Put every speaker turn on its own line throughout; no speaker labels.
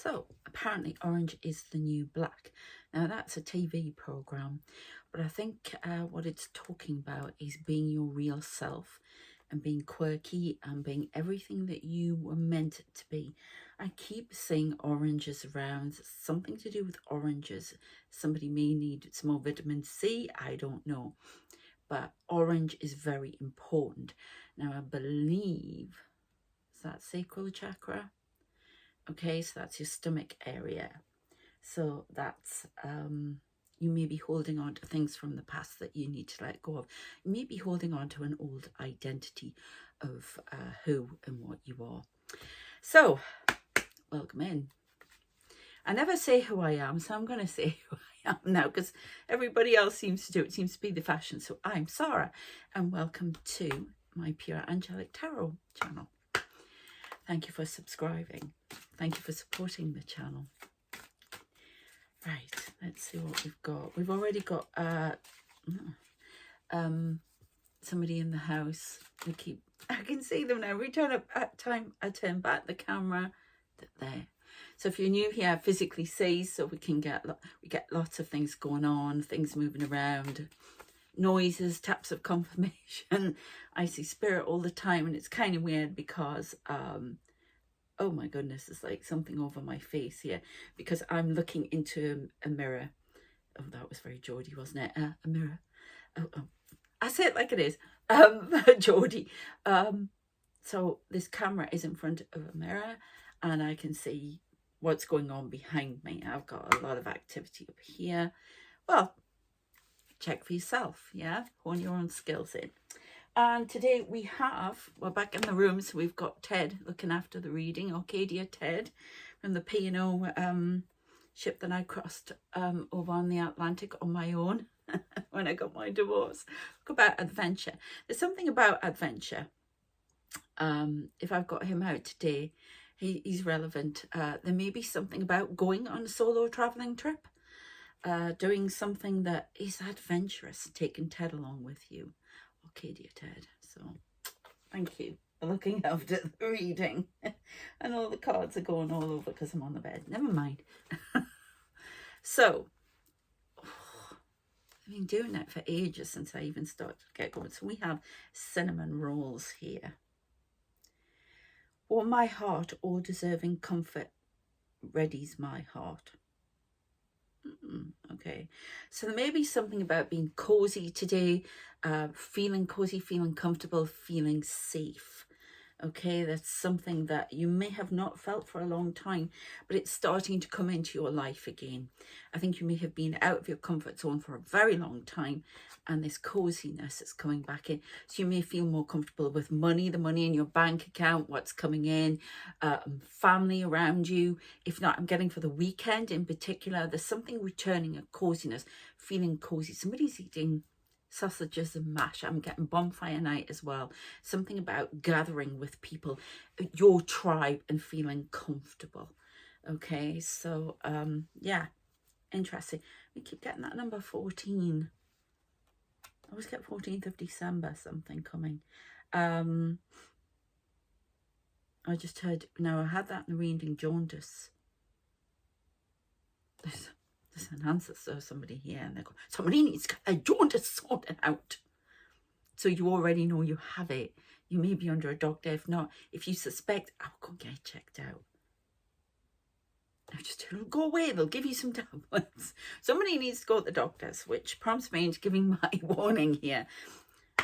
So apparently orange is the new black. Now that's a TV program, but I think what it's talking about is being your real self and being quirky and being everything that you were meant to be. I keep seeing oranges around, something to do with oranges. Somebody may need some more vitamin C, I don't know. But orange is very important. Now I believe, is that sacral chakra? Okay, so that's your stomach area. So that's, you may be holding on to things from the past that you need to let go of. You may be holding on to an old identity of who and what you are. So, welcome in. I never say who I am, so I'm going to say who I am now because everybody else seems to do it. It seems to be the fashion. So I'm Sarah and welcome to my Pure Angelic Tarot channel. Thank you for subscribing. Thank you for supporting the channel. Right, let's see what we've got. We've already got somebody in the house. I can see them now. Every time I turn back the camera, they're there. So if you're new here, physically see, so we get lots of things going on, things moving around, noises, taps of confirmation. I see spirit all the time, and it's kind of weird because oh my goodness, there's like something over my face here because I'm looking into a mirror. Oh, that was very Geordie, wasn't it? A mirror. Oh, I say it like it is. Geordie. So this camera is in front of a mirror and I can see what's going on behind me. I've got a lot of activity up here. Well, check for yourself, yeah? Hone your own skills in. And today we're back in the room, so we've got Ted looking after the reading. Okay, dear Ted, from the P&O ship that I crossed over on the Atlantic on my own when I got my divorce. Talk about adventure. There's something about adventure. If I've got him out today, he's relevant. There may be something about going on a solo traveling trip, doing something that is adventurous, taking Ted along with you. Okay, dear Ted, so thank you for looking after the reading. And all the cards are going all over because I'm on the bed. Never mind. So, I've been doing that for ages since I even started to get going. So we have cinnamon rolls here. Warm my heart, all deserving comfort, readies my heart. Okay, so there may be something about being cozy today, feeling cozy, feeling comfortable, feeling safe. Okay, that's something that you may have not felt for a long time, but it's starting to come into your life again. I think you may have been out of your comfort zone for a very long time, and this coziness is coming back in. So you may feel more comfortable with money, the money in your bank account, what's coming in, family around you. If not, I'm getting for the weekend in particular, there's something returning, a coziness, feeling cozy. Somebody's eating sausages and mash. I'm getting bonfire night as well. Something about gathering with people, your tribe, and feeling comfortable. Okay, so yeah, interesting. We keep getting that number 14. I always get 14th of December, something coming. I just heard, now I had that in the reading, jaundice. There's an ancestor or somebody here, and they go, somebody needs to get their jaundice sorted out. So you already know you have it. You may be under a doctor. If not, if you suspect, I'll go get it checked out. It'll go away. They'll give you some tablets. Somebody needs to go to the doctors, which prompts me into giving my warning here.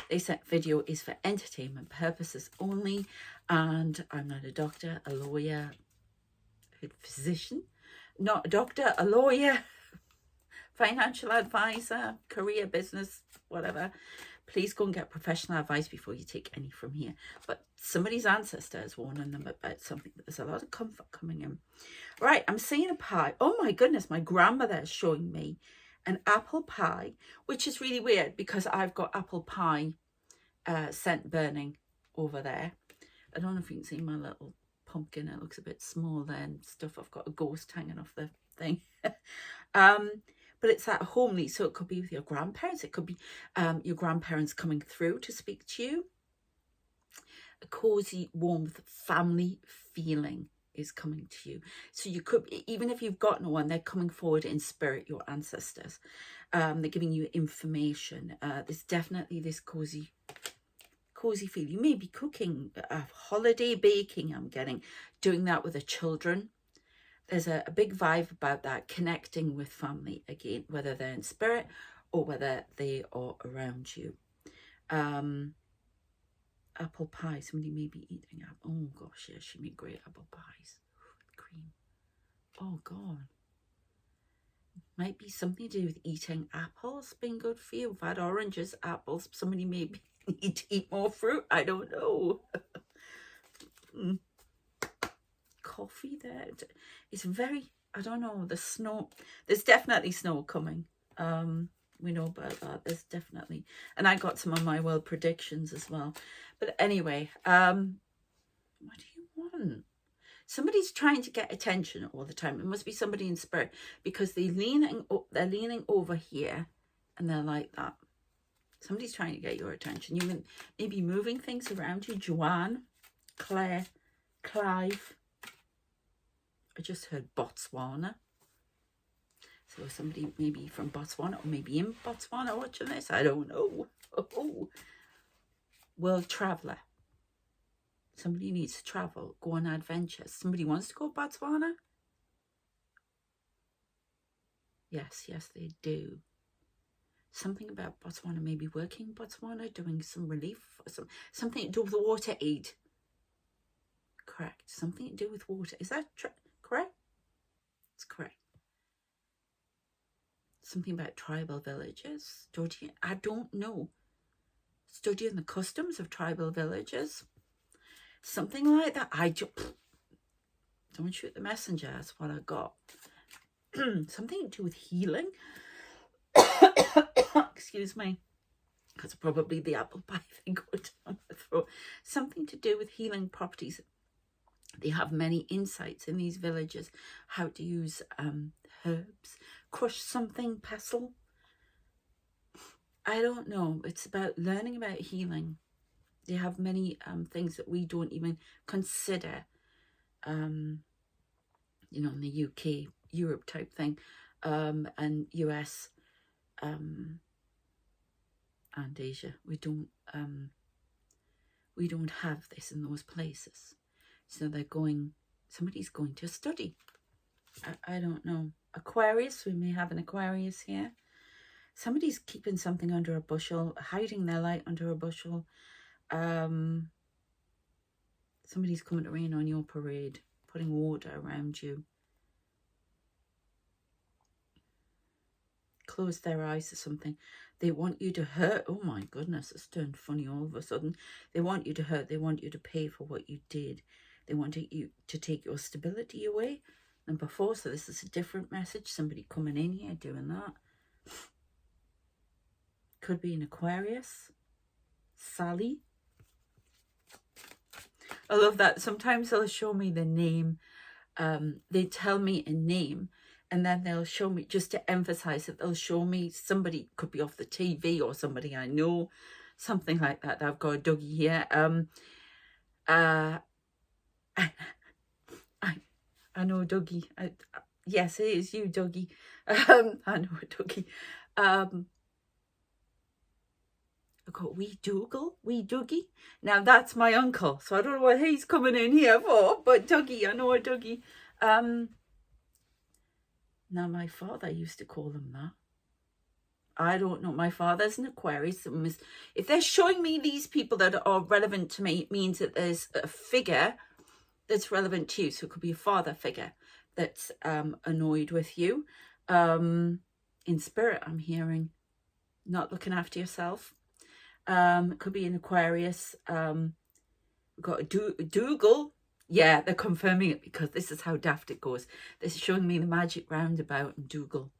This video is for entertainment purposes only, and I'm not a doctor, a lawyer, a physician, not a doctor, a lawyer, financial advisor, career, business, whatever. Please go and get professional advice before you take any from here. But somebody's ancestor is warning them about something. There's a lot of comfort coming in. Right, I'm seeing a pie. Oh my goodness, my grandmother is showing me an apple pie, which is really weird because I've got apple pie scent burning over there. I don't know if you can see my little pumpkin. It looks a bit small there and stuff. I've got a ghost hanging off the thing. But it's that homely, so it could be with your grandparents. It could be your grandparents coming through to speak to you. A cozy, warmth, family feeling is coming to you. So you could, even if you've got no one, they're coming forward in spirit, your ancestors. They're giving you information. There's definitely this cozy feel. You may be cooking, holiday baking, I'm getting, doing that with the children. There's a big vibe about that, connecting with family again, whether they're in spirit or whether they are around you. Apple pie, somebody may be eating apple. Oh gosh, yeah, she made great apple pies with cream. Oh god, might be something to do with eating apples being good for you. I've had oranges, apples, somebody may need to eat more fruit, I don't know. Coffee there, it's very, I don't know, the snow, there's definitely snow coming. We know about that, there's definitely, and I got some of my world predictions as well. But anyway, what do you want? Somebody's trying to get attention all the time. It must be somebody in spirit, because they're leaning over here and they're like that. Somebody's trying to get your attention. You may be moving things around you. Joanne, Claire, Clive. I just heard Botswana. So somebody maybe from Botswana, or maybe in Botswana watching this. I don't know. Oh. World traveller. Somebody needs to travel, go on adventures. Somebody wants to go to Botswana? Yes, they do. Something about Botswana, maybe working in Botswana, doing some relief, or something to do with water aid. Correct. Something to do with water. Is that correct? It's correct. Something about tribal villages. I don't know. Studying the customs of tribal villages. Something like that. Don't shoot the messenger. That's what I got. Something to do with healing. Excuse me. Because probably the apple pie thing going down my throat. Something to do with healing properties. They have many insights in these villages. How to use herbs. Crush something, pestle. I don't know. It's about learning about healing. They have many things that we don't even consider. In the UK, Europe type thing, and US, and Asia. We don't have this in those places. So somebody's going to study. I don't know. Aquarius, we may have an Aquarius here. Somebody's keeping something under a bushel, hiding their light under a bushel. Somebody's coming to rain on your parade, putting water around you. Close their eyes or something. They want you to hurt. Oh my goodness, it's turned funny all of a sudden. They want you to hurt. They want you to pay for what you did. They want you to take your stability away. Number 4, so this is a different message. Somebody coming in here doing that. Could be an Aquarius. Sally. I love that. Sometimes they'll show me the name. They tell me a name, and then they'll show me, just to emphasize it, they'll show me somebody, could be off the TV or somebody I know, something like that. I've got a Dougie here. I know Dougie. Yes, it is you, Dougie. I know a Dougie. I've got wee Dougie. Now that's my uncle, so I don't know what he's coming in here for, but Dougie, I know a Dougie. Now my father used to call him that. I don't know. My father's an Aquarius. If they're showing me these people that are relevant to me, it means that there's a figure that's relevant to you. So it could be a father figure that's annoyed with you. In spirit, I'm hearing not looking after yourself. It could be an Aquarius. We've got a Dougal. Yeah, they're confirming it because this is how daft it goes. This is showing me the magic roundabout and Dougal.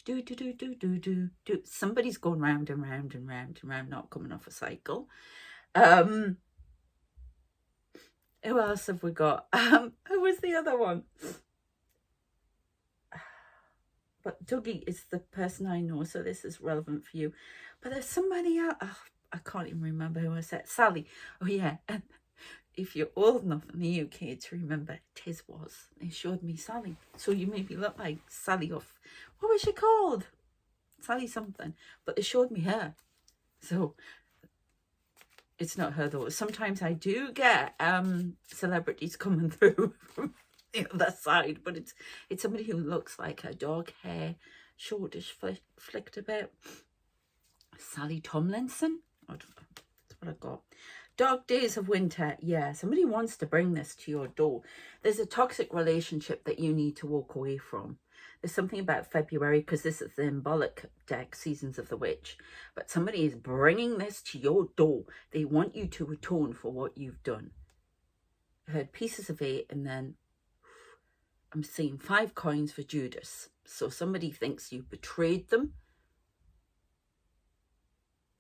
Do. Somebody's going round and round and round and round, not coming off a cycle. Who else have we got? Who was the other one? But Dougie is the person I know, so this is relevant for you. But there's somebody else. Oh, I can't even remember who I said. Sally. Oh, yeah. if you're old enough in the UK to remember, Tiz was. They showed me Sally. So you maybe look like Sally off, what was she called? Sally something. But they showed me her. So it's not her though. Sometimes I do get celebrities coming through from the other side, but it's somebody who looks like her. Dog hair, shortish, flicked a bit. Sally Tomlinson. I don't know. That's what I got. Dark days of winter. Yeah, somebody wants to bring this to your door. There's a toxic relationship that you need to walk away from. There's something about February, because this is the symbolic deck, Seasons of the Witch. But somebody is bringing this to your door. They want you to atone for what you've done. I heard pieces of 8, and then I'm seeing 5 coins for Judas. So somebody thinks you betrayed them.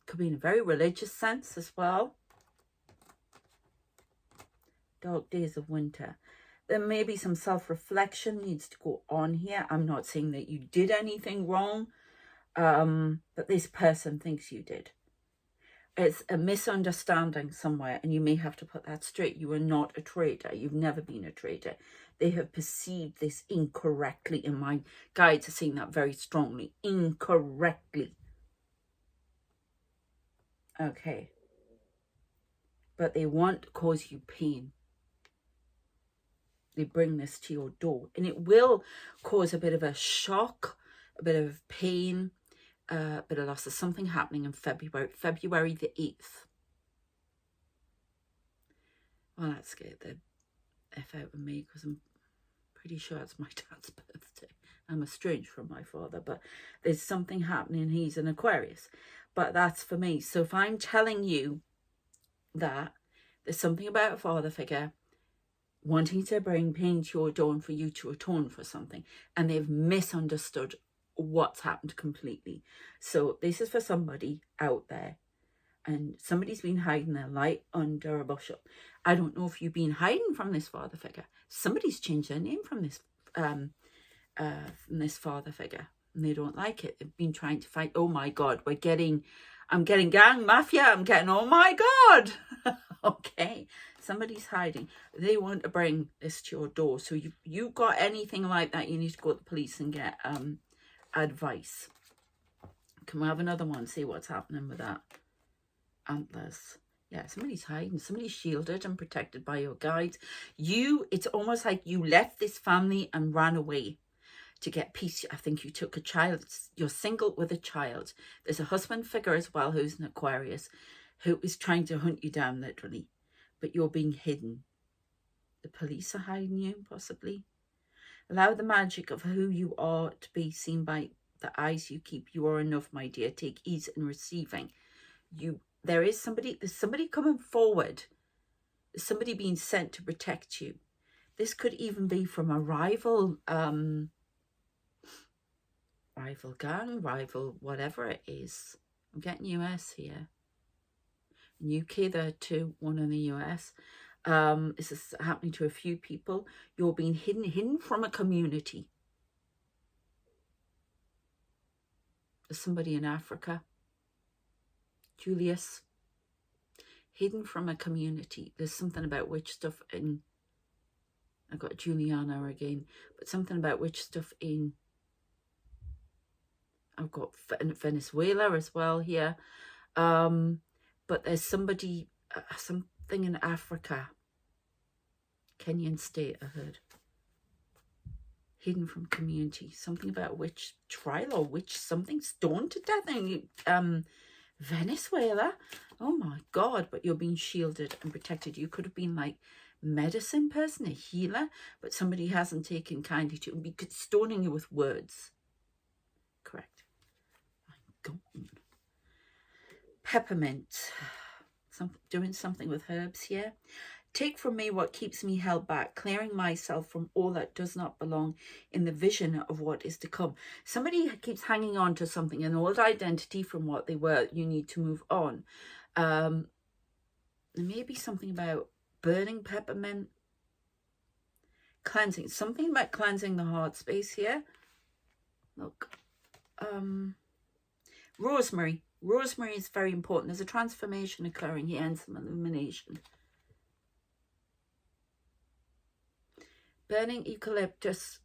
Could be in a very religious sense as well. Dark days of winter. There may be some self-reflection needs to go on here. I'm not saying that you did anything wrong, but this person thinks you did. It's a misunderstanding somewhere, and you may have to put that straight. You are not a traitor. You've never been a traitor. They have perceived this incorrectly, and my guides are saying that very strongly. Incorrectly. Okay. But they want to cause you pain. They bring this to your door, and it will cause a bit of a shock, a bit of pain, a bit of loss. There's something happening in February the 8th. Well, that scared the F out of me, because I'm pretty sure it's my dad's birthday. I'm estranged from my father, but there's something happening. He's an Aquarius, but that's for me. So if I'm telling you that there's something about a father figure wanting to bring pain to your door and for you to atone for something, and they've misunderstood what's happened completely. So this is for somebody out there, and somebody's been hiding their light under a bushel. I don't know if you've been hiding from this father figure. Somebody's changed their name from this father figure, and they don't like it. They've been trying to fight. Oh my God, I'm getting gang mafia. I'm getting, oh my God. Okay, somebody's hiding. They want to bring this to your door. So you got anything like that, you need to go to the police and get advice. Can we have another one? See what's happening with that. Antlers. Yeah, somebody's hiding. Somebody's shielded and protected by your guides. It's almost like you left this family and ran away to get peace. I think you took a child. You're single with a child. There's a husband figure as well who's an Aquarius, who is trying to hunt you down, literally. But you're being hidden. The police are hiding you, possibly. Allow the magic of who you are to be seen by the eyes you keep. You are enough, my dear. Take ease in receiving. There's somebody coming forward. There's somebody being sent to protect you. This could even be from a rival gang, rival whatever it is. I'm getting US here. In UK, there are 2, one in the US. This is happening to a few people. You're being hidden from a community. There's somebody in Africa. Julius. Hidden from a community. There's something about witch stuff in... I got Juliana again. But something about witch stuff in... I've got Venezuela as well here. But there's something in Africa. Kenyan state, I heard. Hidden from community. Something about witch trial or witch something. Stoned to death in Venezuela. Oh my God. But you're being shielded and protected. You could have been like medicine person, a healer. But somebody hasn't taken kindly to be stoning you with words. Correct. My God. Peppermint. Doing something with herbs here. Take from me what keeps me held back, clearing myself from all that does not belong in the vision of what is to come. Somebody keeps hanging on to something, an old identity from what they were. You need to move on. There may be something about burning peppermint. Cleansing. Something about cleansing the heart space here. Look. Rosemary. Rosemary is very important. There's a transformation occurring here and some illumination. burning eucalyptus,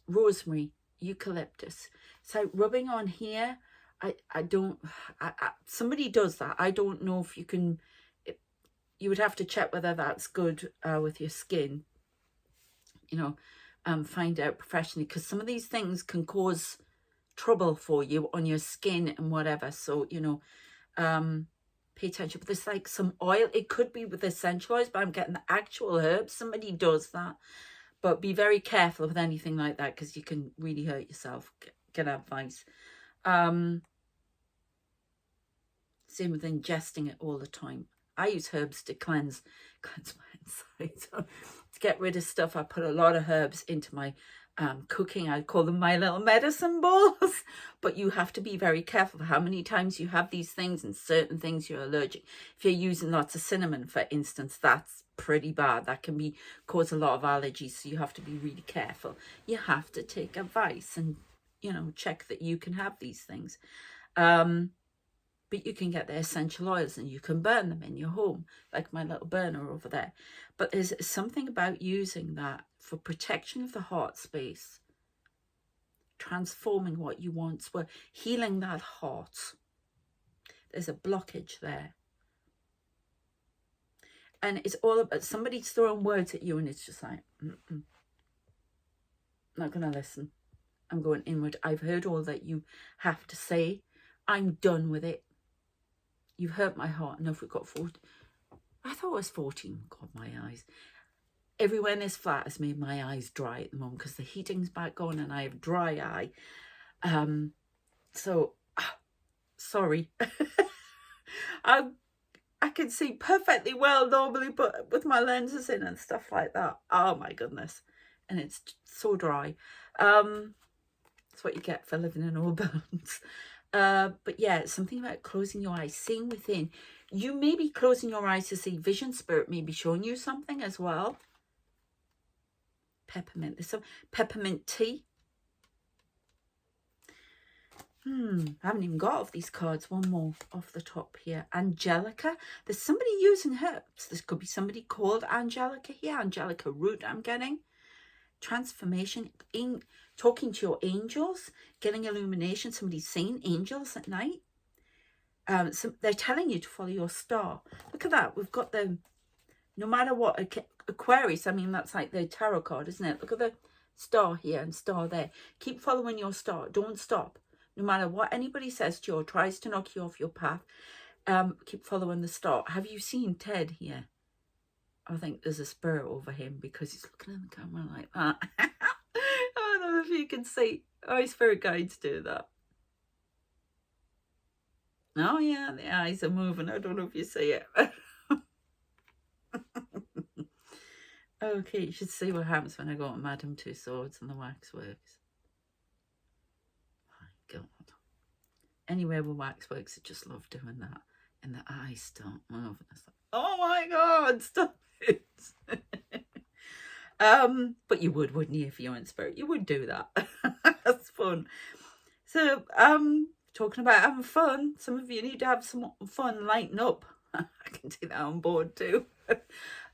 rosemary, eucalyptus. So rubbing on here, I don't, somebody does that. I don't know if you can, you would have to check whether that's good with your skin, you know, find out professionally, because some of these things can cause trouble for you on your skin and whatever. So, you know, pay attention. But there's like some oil. It could be with essential oils, but I'm getting the actual herbs. Somebody does that. But be very careful with anything like that, because you can really hurt yourself. Get advice. Same with ingesting it all the time. I use herbs to cleanse my insides. To get rid of stuff, I put a lot of herbs into my cooking. I call them my little medicine balls. But you have to be very careful for how many times you have these things, and certain things you're allergic. If you're using lots of cinnamon, for instance, that's pretty bad. That can cause a lot of allergies, so you have to be really careful. You have to take advice and, you know, check that you can have these things. But you can get the essential oils and you can burn them in your home, like my little burner over there. But there's something about using that for protection of the heart space, transforming what you once were, healing that heart. There's a blockage there. And it's all about, somebody's throwing words at you and it's just like, not going to listen. I'm going inward. I've heard all that you have to say. I'm done with it. You've hurt my heart enough. We've got 14. I thought it was 14. God, my eyes. Everywhere in this flat has made my eyes dry at the moment because the heating's back on and I have dry eye. Sorry. I can see perfectly well normally, but with my lenses in and stuff like that. Oh my goodness. And it's so dry. That's what you get for living in Auburns. But yeah, something about closing your eyes, seeing within. You may be closing your eyes to see vision. Spirit may be showing you something as well. Peppermint. There's some peppermint tea. I haven't even got off these cards. One more off the top here. Angelica. There's somebody using herbs. This could be somebody called Angelica here. Angelica root I'm getting. Transformation. Talking to your angels. Getting illumination. Somebody's seeing angels at night. So they're telling you to follow your star. Look at that. We've got the, no matter what, Aquarius. I mean, that's like the tarot card, isn't it? Look at the star here and star there. Keep following your star. Don't stop. No matter what anybody says to you or tries to knock you off your path, keep following the star. Have you seen Ted here? I think there's a spirit over him because he's looking in the camera like that. I don't know if you can see. Oh, spirit guides do that. Oh yeah, the eyes are moving. I don't know if you see it. Okay, you should see what happens when I go to Madame Two Swords and the waxworks. My God. Anywhere with waxworks, I just love doing that. And the eyes start moving. It's like, oh my God, stop it. But you would, wouldn't you, if you were in spirit? You would do that. That's fun. So, talking about having fun, some of you need to have some fun, lighten up. I can see that on board too.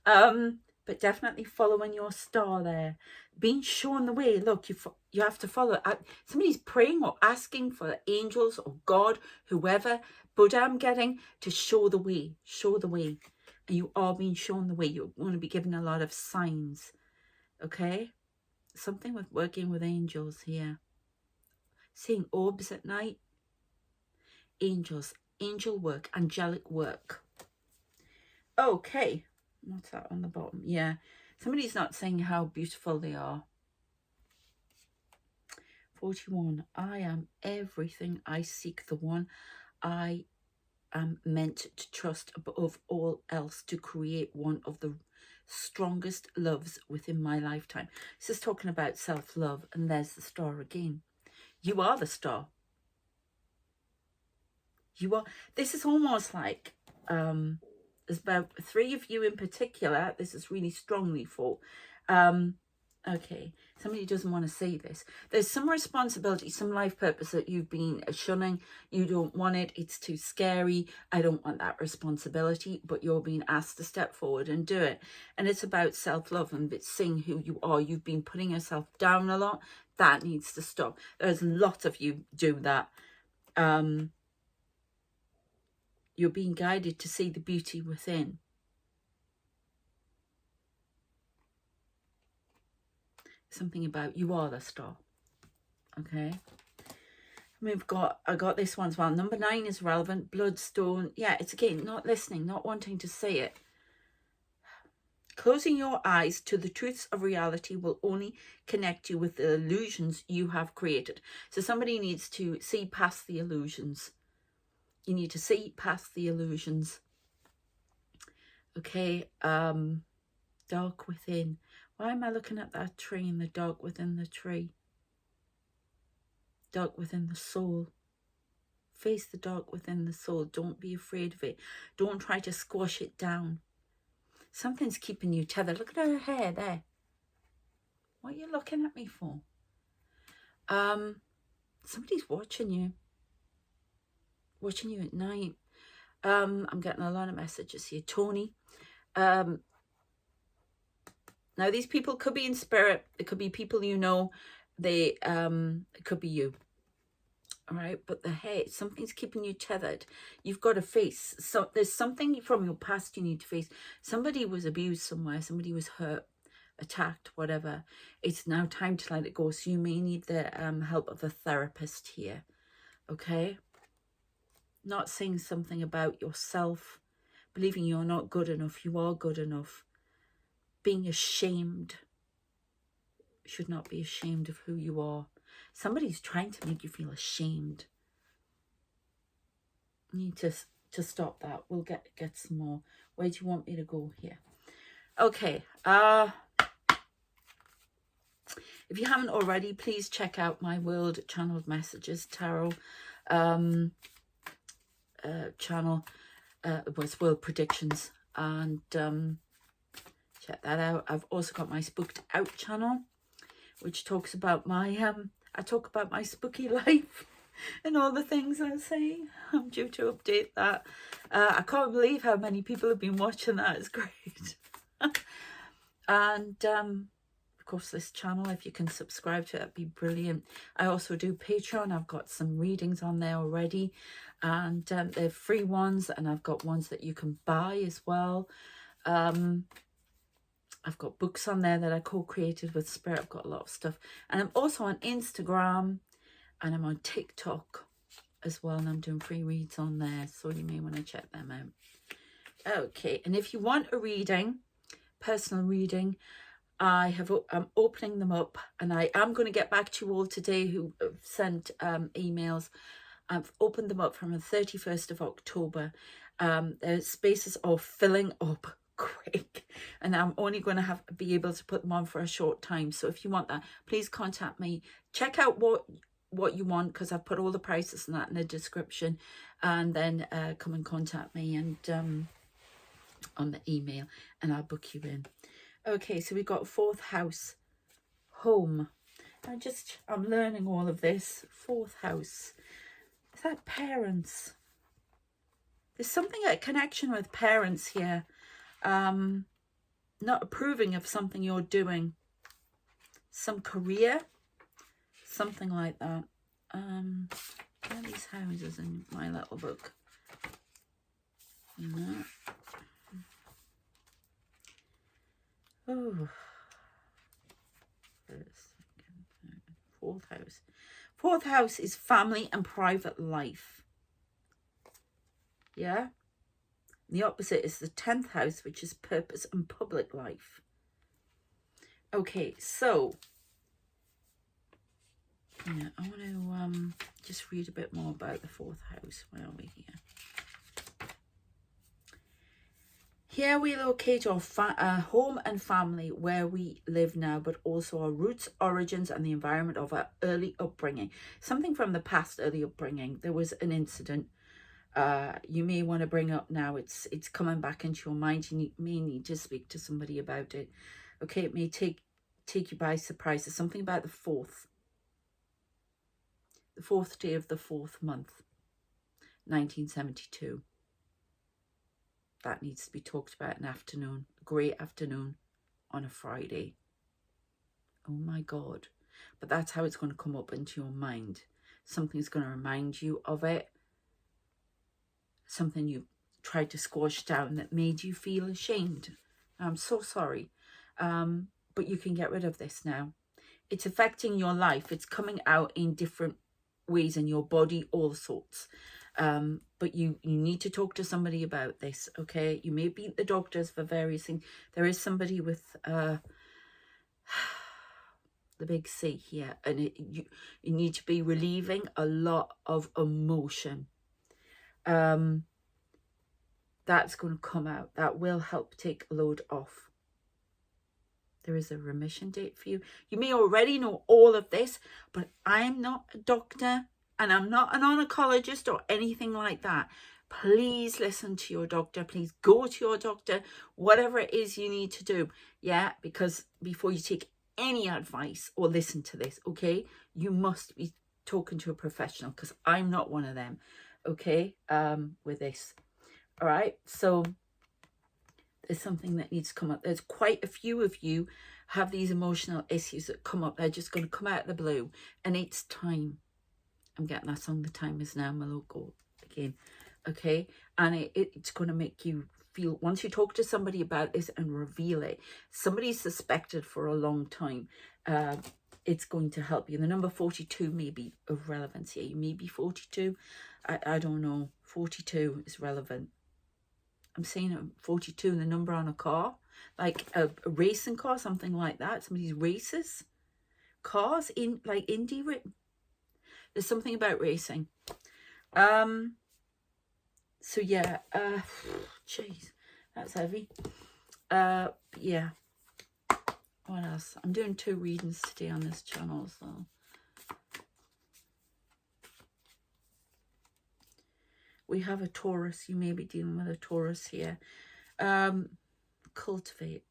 But definitely following your star there, being shown the way. Look, you have to follow. Somebody's praying or asking for angels or God, whoever, Buddha I'm getting, to show the way, and you are being shown the way. You're going to be given a lot of signs. Okay, something with working with angels here. Seeing orbs at night. Angels, angel work, angelic work. Okay, what's that on the bottom? Yeah, somebody's not saying how beautiful they are. 41. I am everything I seek, the one I am meant to trust above all else, to create one of the strongest loves within my lifetime. This is talking about self-love, and there's the star again. You are the star. You are. This is almost like there's about 3 of you in particular. This is really strongly for. And Okay, somebody doesn't want to see this. There's some responsibility, some life purpose that you've been shunning. You don't want it. It's too scary. I don't want that responsibility, but you're being asked to step forward and do it. And it's about self-love and it's seeing who you are. You've been putting yourself down a lot. That needs to stop. There's lots of you do that. You're being guided to see the beauty within. Something about you are the star. Okay. I got this one as well. Number 9 is relevant. Bloodstone. Yeah, it's again not listening, not wanting to see it. Closing your eyes to the truths of reality will only connect you with the illusions you have created. So somebody needs to see past the illusions. You need to see past the illusions. Okay. Dark within. Why am I looking at that tree and the dark within the tree? Dark within the soul. Face the dark within the soul. Don't be afraid of it. Don't try to squash it down. Something's keeping you tethered. Look at her hair there. What are you looking at me for? Somebody's watching you. Watching you at night. I'm getting a lot of messages here. Tony. Now these people could be in spirit. It could be people you know. It could be you. All right, but the hair, something's keeping you tethered. You've got to face. So there's something from your past you need to face. Somebody was abused somewhere. Somebody was hurt, attacked, whatever. It's now time to let it go. So you may need the help of a therapist here. Okay? Not saying something about yourself, believing you're not good enough. You are good enough. Being ashamed. You should not be ashamed of who you are. Somebody's trying to make you feel ashamed. You need to stop that. We'll get some more. Where do you want me to go here? Okay. If you haven't already, please check out my World Channeled Messages Tarot channel. It was World Predictions. And check that out. I've also got my Spooked Out channel, which talks about my I talk about my spooky life and all the things I say. I'm due to update that. I can't believe how many people have been watching that. It's great. And of course this channel, if you can subscribe to it, that'd be brilliant. I also do Patreon. I've got some readings on there already, and they're free ones, and I've got ones that you can buy as well. I've got books on there that I co-created with Spirit. I've got a lot of stuff. And I'm also on Instagram and I'm on TikTok as well. And I'm doing free reads on there. So you may want to check them out. Okay. And if you want a reading, personal reading, I'm opening them up. And I am going to get back to you all today who have sent emails. I've opened them up from the 31st of October. The spaces are filling up quick, and I'm only going to be able to put them on for a short time. So if you want that, please contact me. Check out what you want, because I've put all the prices and that in the description, and then come and contact me and on the email, and I'll book you in. Okay, so we've got 4th house, home. I'm learning all of this. 4th house, is that parents? There's something, a connection with parents here. Not approving of something you're doing, some career, something like that. What are these houses in my little book? Oh, 4th house. 4th house is family and private life. Yeah. The opposite is the 10th house, which is purpose and public life. Okay, so yeah, I want to just read a bit more about the 4th house. Where are we here? Here we locate our home and family, where we live now, but also our roots, origins, and the environment of our early upbringing. Something from the past early upbringing. There was an incident you may want to bring up now. It's coming back into your mind. You may need to speak to somebody about it. Okay, it may take take you by surprise. There's something about the fourth day of the fourth month, 1972. That needs to be talked about in the afternoon, a great afternoon on a Friday. Oh my God. But that's how it's going to come up into your mind. Something's going to remind you of it. Something you tried to squash down that made you feel ashamed. I'm so sorry. But you can get rid of this now. It's affecting your life. It's coming out in different ways in your body, all sorts. But you need to talk to somebody about this, okay? You may be the doctors for various things. There is somebody with the big C here, and you need to be relieving a lot of emotion. That's going to come out. That will help take a load off. There is a remission date for you. You may already know all of this, but I'm not a doctor and I'm not an oncologist or anything like that. Please listen to your doctor. Please go to your doctor, whatever it is you need to do. Yeah, because before you take any advice or listen to this, okay, you must be talking to a professional, because I'm not one of them, okay, with this. All right, so there's something that needs to come up. There's quite a few of you have these emotional issues that come up. They're just going to come out of the blue, and it's time. I'm getting that song, The Time Is Now, my logo again, okay? And it's going to make you feel, once you talk to somebody about this and reveal it, somebody's suspected for a long time, it's going to help you. The number 42 may be of relevance here. You may be 42. I don't know. 42 is relevant. I'm saying 42 and the number on a car, like a racing car, something like that. Somebody's races, cars in like indie. There's something about racing. So yeah, jeez, that's heavy. Yeah. What else? I'm doing 2 readings today on this channel, so. We have a Taurus. You may be dealing with a Taurus here. Cultivate.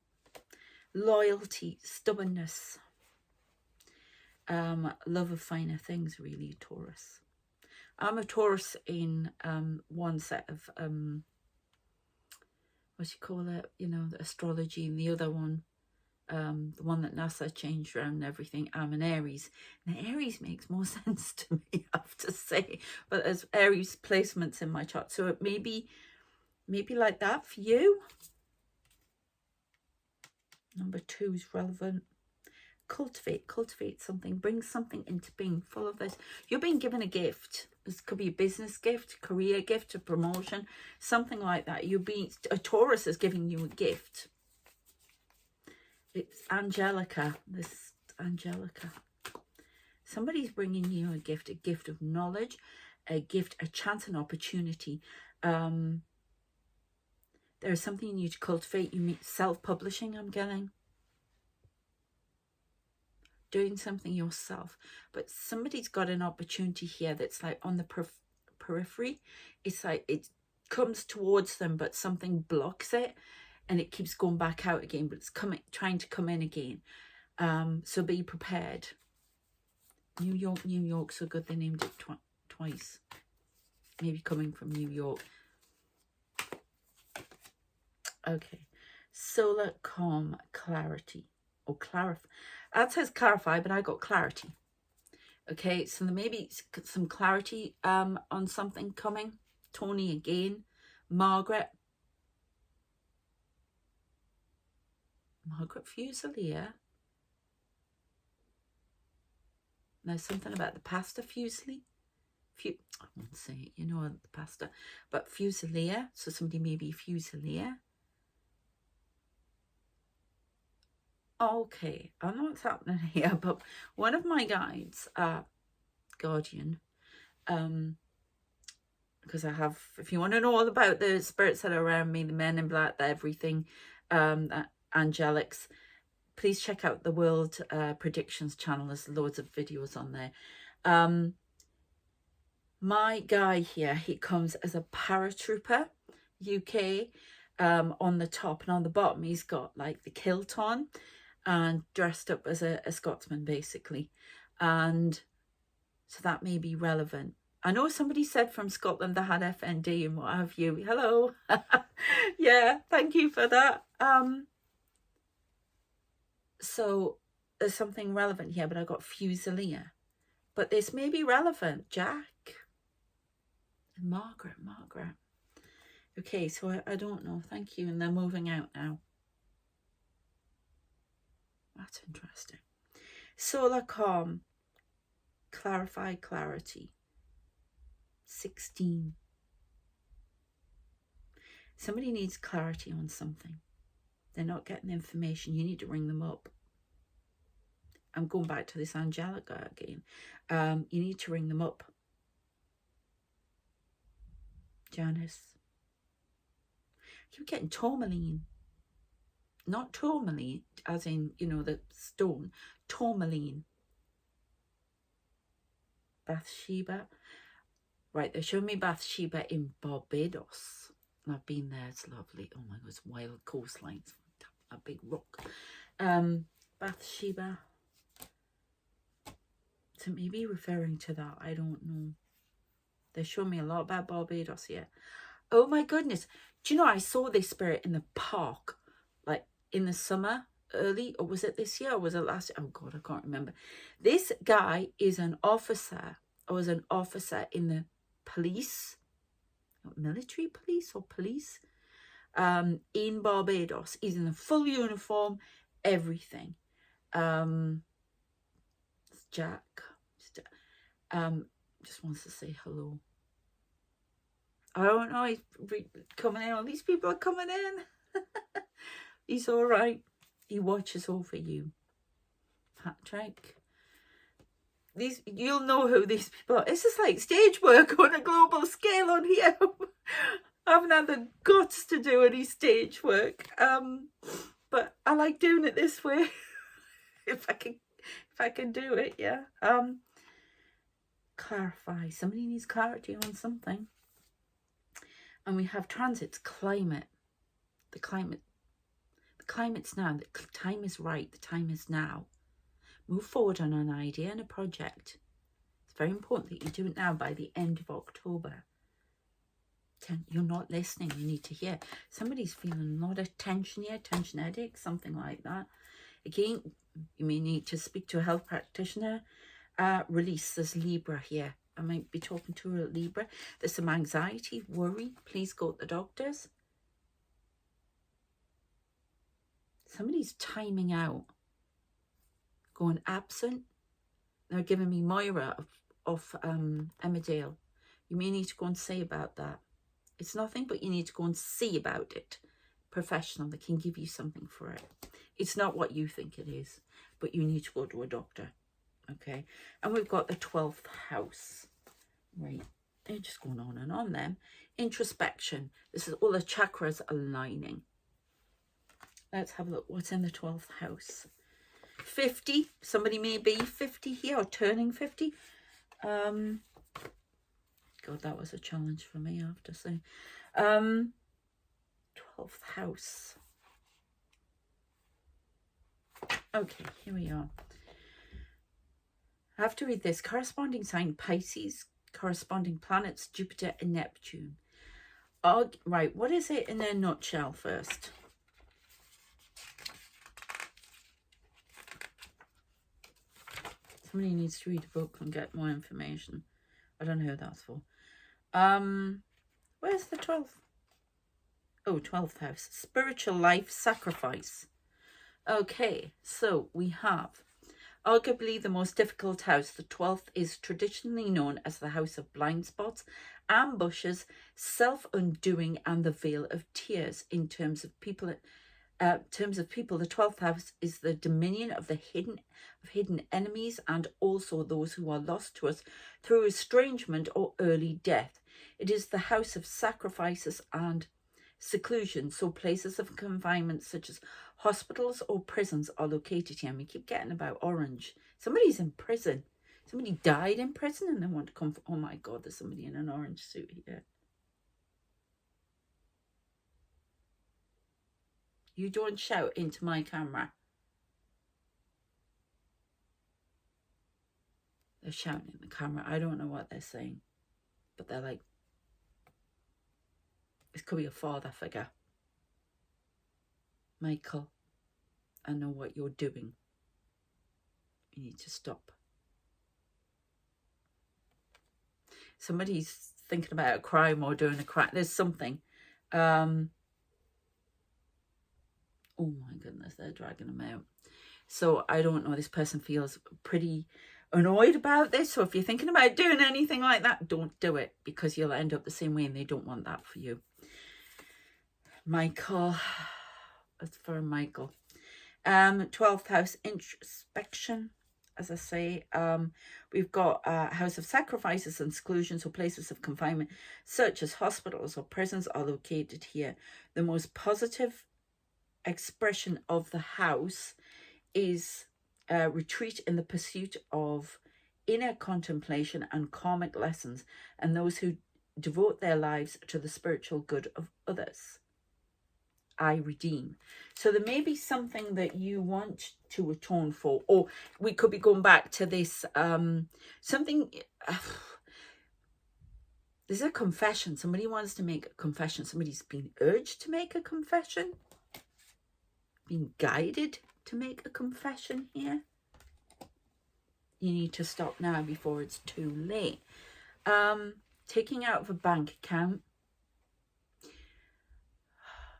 Loyalty. Stubbornness. Love of finer things, really, Taurus. I'm a Taurus in one set of, what you call it? You know, the astrology, and the other one, the one that NASA changed around and everything, I'm an Aries. Now, Aries makes more sense to me, I have to say. But there's Aries placements in my chart. So it may be like that for you. Number 2 is relevant. Cultivate something. Bring something into being. Full of this. You're being given a gift. This could be a business gift, career gift, a promotion, something like that. A Taurus is giving you a gift. It's Angelica. This Angelica. Somebody's bringing you a gift of knowledge, a chance, an opportunity. There is something you need to cultivate. You meet self-publishing, I'm getting. Doing something yourself. But somebody's got an opportunity here that's like on the periphery. It's like it comes towards them, but something blocks it. And it keeps going back out again, but it's trying to come in again. So be prepared. New York, so good they named it twice. Maybe coming from New York. Okay. Solar, calm, clarity. Or clarify. That says clarify, but I got clarity. Okay, so there may be some clarity on something coming. Tony again. Margaret Fusilier. There's something about the pasta Fusilier. I won't say it, you know, the pasta. But Fusilier, so somebody may be Fusilier. Okay, I don't know what's happening here, but one of my guides, guardian, because I have, if you want to know all about the spirits that are around me, the men in black, the everything, angelics, please check out the World Predictions channel. There's loads of videos on there. My guy here, he comes as a paratrooper, UK, on the top, and on the bottom he's got like the kilt on. and dressed up as a Scotsman, basically. And so that may be relevant. I know somebody said from Scotland they had FND and what have you. Hello. Yeah, thank you for that. So there's something relevant here, but I got Fusilier. But this may be relevant. Jack. And Margaret. Okay, so I don't know. Thank you. And they're moving out now. That's interesting. Solar calm. Clarify clarity. 16. Somebody needs clarity on something. They're not getting information. You need to ring them up. I'm going back to this Angelica again. You need to ring them up. Janice. I keep getting tourmaline. Not tourmaline, as in, you know, the stone. Tourmaline. Bathsheba. Right, they're showing me Bathsheba in Barbados. I've been there, it's lovely. Oh my God, it's wild coastlines. A big rock. Bathsheba. So maybe referring to that, I don't know. They're showing me a lot about Barbados here. Oh my goodness. Do you know, I saw this spirit in the park, like in the summer, early, or was it this year, or was it last year? Oh God, I can't remember. This guy is an officer, or was an officer in the police, military police or police, in Barbados. He's in the full uniform, everything. Jack, just wants to say hello. I don't know, he's coming in. All these people are coming in. He's all right. He watches over you. Patrick. These, you'll know who these people are. It's just like stage work on a global scale on here. I haven't had the guts to do any stage work. But I like doing it this way. if I can do it, yeah. Clarify. Somebody needs clarity on something. And we have transits, climate. The climate's now. The time is right. The time is now. Move forward on an idea and a project. It's very important that you do it now by the end of October. You're not listening. You need to hear. Somebody's feeling a lot of tension here, tension headache, something like that. Again, you may need to speak to a health practitioner. Release. There's Libra here. I might be talking to a Libra. There's some anxiety, worry. Please go to the doctors. Somebody's timing out. Going absent. They're giving me Moira of Emmerdale. You may need to go and see about that. It's nothing, but you need to go and see about it. Professional that can give you something for it. It's not what you think it is, but you need to go to a doctor. Okay, and we've got the 12th house. Right, they're just going on and on then. Introspection. This is all the chakras aligning. Let's have a look. What's in the 12th house? 50. Somebody may be 50 here or turning 50. God, that was a challenge for me, I have to say. 12th house. Okay, here we are. I have to read this. Corresponding sign, Pisces. Corresponding planets, Jupiter and Neptune. Oh, right, what is it in a nutshell first? Somebody needs to read a book and get more information. I don't know who that's for. Where's the 12th? Oh, 12th house. Spiritual life sacrifice. Okay, so we have arguably the most difficult house. The 12th is traditionally known as the house of blind spots, ambushes, self-undoing, and the veil of tears. In terms of people, the 12th house is the dominion of the hidden enemies and also those who are lost to us through estrangement or early death. It is the house of sacrifices and seclusion, so places of confinement such as hospitals or prisons are located here. And we keep getting about orange. Somebody's in prison. Somebody died in prison and they want to come. Oh my God, there's somebody in an orange suit here. You don't shout into my camera. They're shouting at the camera. I don't know what they're saying. But they're like, it could be a father figure. Michael, I know what you're doing. You need to stop. Somebody's thinking about a crime or doing a crime. There's something. Oh my goodness, they're dragging them out. So I don't know, this person feels pretty annoyed about this. So if you're thinking about doing anything like that, don't do it, because you'll end up the same way and they don't want that for you. Michael, that's for Michael. 12th house introspection. As I say, we've got a house of sacrifices and exclusions, or places of confinement, such as hospitals or prisons, are located here. The most positive expression of the house is retreat in the pursuit of inner contemplation and karmic lessons, and those who devote their lives to the spiritual good of others. I redeem. So there may be something that you want to atone for, or we could be going back to this something. There's a confession. Somebody wants to make a confession. Somebody's been urged to make a confession, being guided to make a confession here. You need to stop now before it's too late. Taking out of a bank account.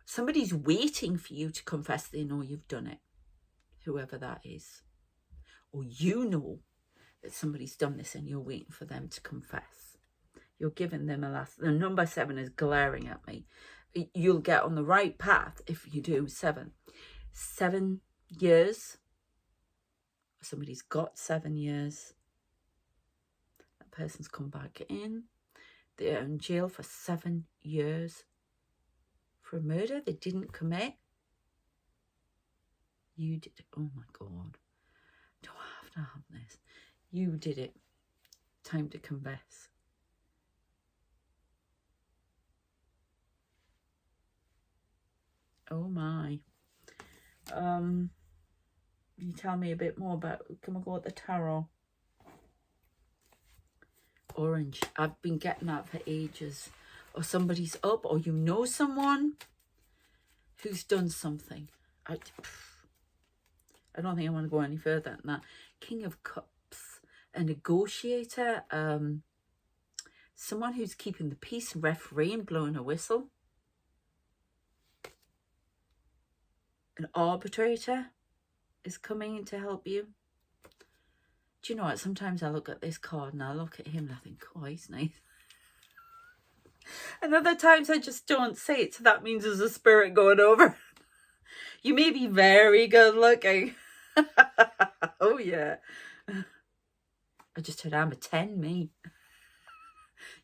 Somebody's waiting for you to confess they know you've done it, whoever that is. Or you know that somebody's done this and you're waiting for them to confess. You're giving them a last. The number 7 is glaring at me. You'll get on the right path if you do 7. 7 years. Somebody's got 7 years. That person's come back in. They're in jail for 7 years. For a murder they didn't commit. You did it. Oh my God. Do I have to have this? You did it. Time to confess. Oh my. Can you tell me a bit more about, can we go at the tarot? Orange. I've been getting that for ages. Or somebody's up, or you know someone who's done something. I don't think I want to go any further than that. King of Cups, a negotiator, someone who's keeping the peace, referee and blowing a whistle. An arbitrator is coming in to help you. Do you know what? Sometimes I look at this card and I look at him and I think, oh, he's nice. And other times I just don't say it, so that means there's a spirit going over. You may be very good looking. Oh yeah. I just heard I'm a 10, me.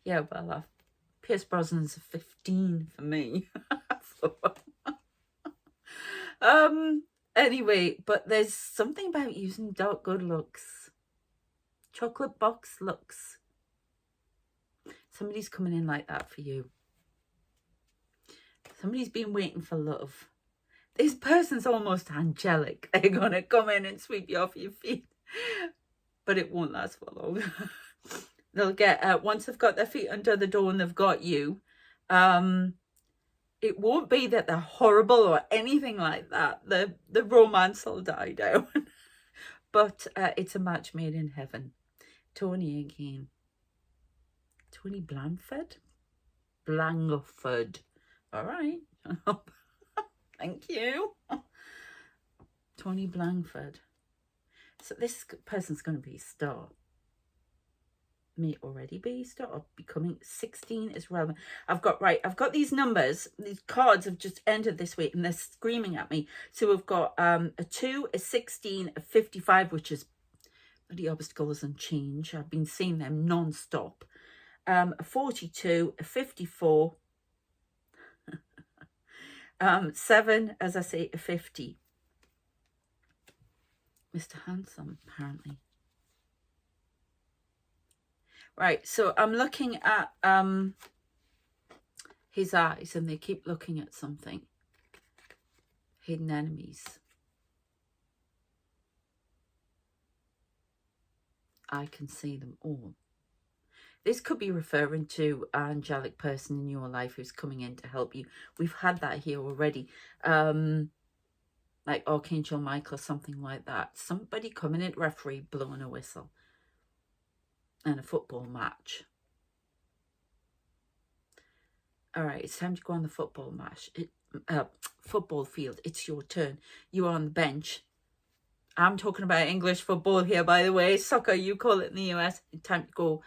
Yeah, well, Pierce Brosnan's a 15 for me. So, anyway, but there's something about using dark good looks. Chocolate box looks. Somebody's coming in like that for you. Somebody's been waiting for love. This person's almost angelic. They're going to come in and sweep you off your feet. But it won't last for long. They'll get, once they've got their feet under the door and they've got you, it won't be that they're horrible or anything like that. The romance will die down. But it's a match made in heaven. Tony again. Tony Blanford? Blangford. All right. Thank you. Tony Blanford. So this person's going to be a star. May already be a star or becoming. 16 is relevant. I've got these numbers. These cards have just entered this week and they're screaming at me. So we've got a 2, a 16, a 55, which is bloody obstacles and change. I've been seeing them non-stop. A 42, a 54, 7, as I say, a 50. Mr. Handsome, apparently. Right, so I'm looking at his eyes and they keep looking at something. Hidden enemies. I can see them all. This could be referring to an angelic person in your life who's coming in to help you. We've had that here already. Like Archangel Michael or something like that. Somebody coming in, referee, blowing a whistle. And a football match. All right, it's time to go on the football match. Football field. It's your turn. You are on the bench. I'm talking about English football here, by the way. Soccer, you call it in the US. It's time to go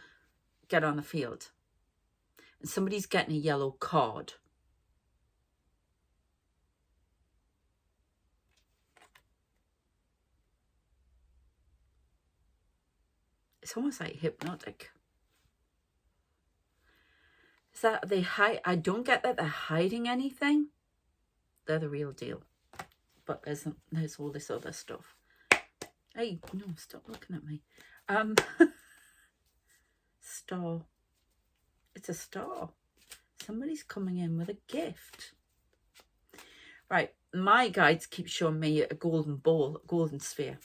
get on the field. And somebody's getting a yellow card. It's almost like hypnotic. Is that they hide? I don't get that they're hiding anything. They're the real deal. But there's all this other stuff. Hey, no, stop looking at me. Star. It's a star. Somebody's coming in with a gift. Right, my guides keep showing me a golden ball, a golden sphere.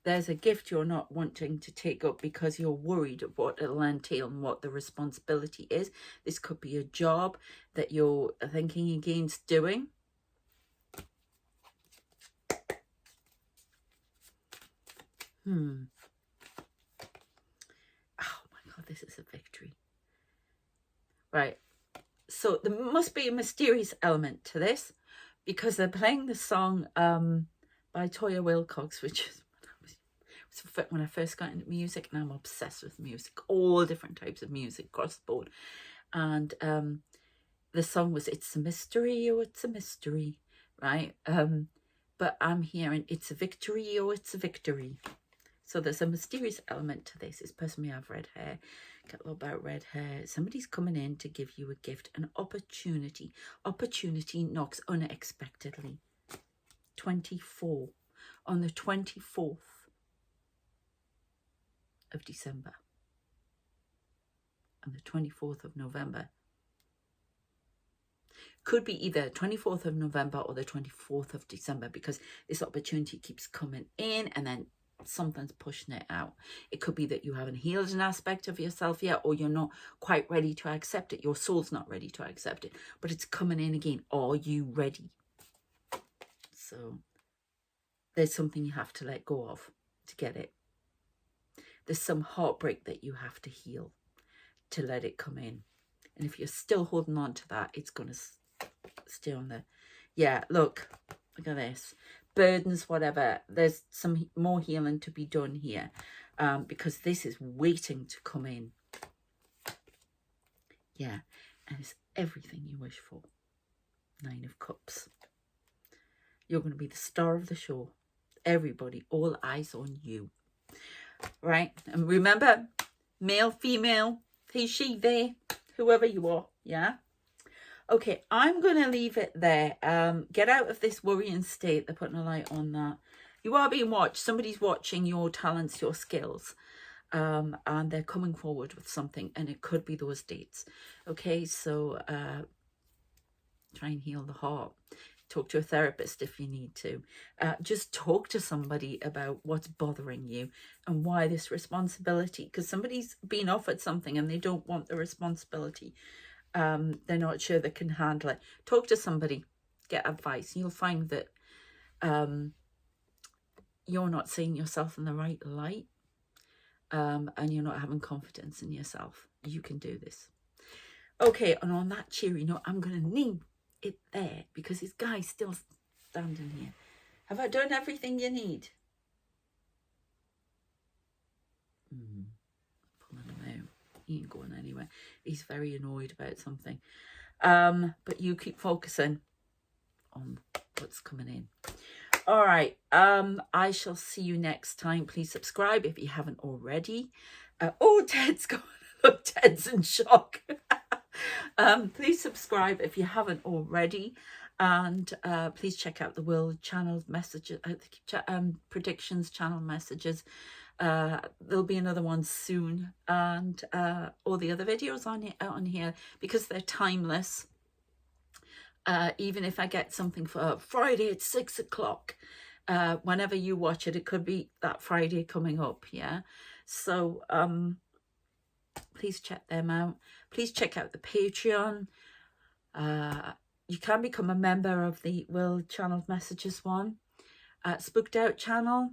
There's a gift you're not wanting to take up because you're worried of what it'll entail and what the responsibility is. This could be a job that you're thinking against doing. Oh my God, this is a victory. Right. So there must be a mysterious element to this because they're playing the song by Toya Wilcox, which is when I first got into music, and I'm obsessed with music, all different types of music across the board. And the song was "It's a Mystery, oh it's a Mystery," right? But I'm hearing "It's a Victory, oh it's a Victory." So there's a mysterious element to this. This person may have red hair. Get a lot about red hair. Somebody's coming in to give you a gift, an opportunity. Opportunity knocks unexpectedly. 24. On the 24th of December. And the 24th of November. Could be either 24th of November or the 24th of December, because this opportunity keeps coming in and then something's pushing it out. It could be that you haven't healed an aspect of yourself yet, or you're not quite ready to accept it. Your soul's not ready to accept it, but it's coming in again. Are you ready? So there's something you have to let go of to get it. There's some heartbreak that you have to heal to let it come in. And if you're still holding on to that, it's going to stay on there. Yeah, look at this. Burdens, whatever. There's some more healing to be done here because this is waiting to come in. Yeah, and it's everything you wish for. 9 of Cups. You're going to be the star of the show. Everybody, all eyes on you. Right? And remember, male, female, he, she, they, whoever you are. Yeah? Okay, I'm going to leave it there. Get out of this worrying state. They're putting a light on that. You are being watched. Somebody's watching your talents, your skills. And they're coming forward with something. And it could be those dates. Okay, so try and heal the heart. Talk to a therapist if you need to. Just talk to somebody about what's bothering you and why this responsibility. Because somebody's been offered something and they don't want the responsibility. They're not sure they can handle it. Talk to somebody. Get advice. You'll find that you're not seeing yourself in the right light. And you're not having confidence in yourself. You can do this. Okay, and on that cheery note, I'm going to leave it there because this guy's still standing here. Have I done everything you need? Pulling him out. He ain't going anywhere. He's very annoyed about something. But you keep focusing on what's coming in. All right. I shall see you next time. Please subscribe if you haven't already. Oh, Ted's gone. Look, Ted's in shock. Please subscribe if you haven't already, and please check out the World Channel messages, predictions channel messages. There'll be another one soon, and all the other videos on here because they're timeless. Even if I get something for Friday at 6 o'clock, whenever you watch it. It could be that Friday coming up, yeah? So please check them out. Please check out the Patreon. You can become a member of the World Channeled Messages one. Spooked Out channel.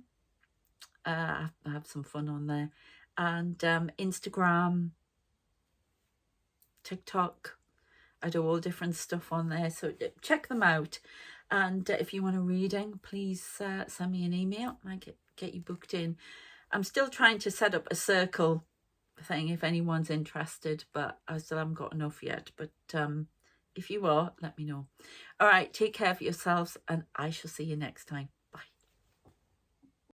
I have some fun on there. And Instagram, TikTok. I do all different stuff on there. So check them out. And if you want a reading, please send me an email. I get you booked in. I'm still trying to set up a circle thing if anyone's interested, but I still haven't got enough yet. But if you are, let me know. All right, take care of yourselves, and I shall see you next time.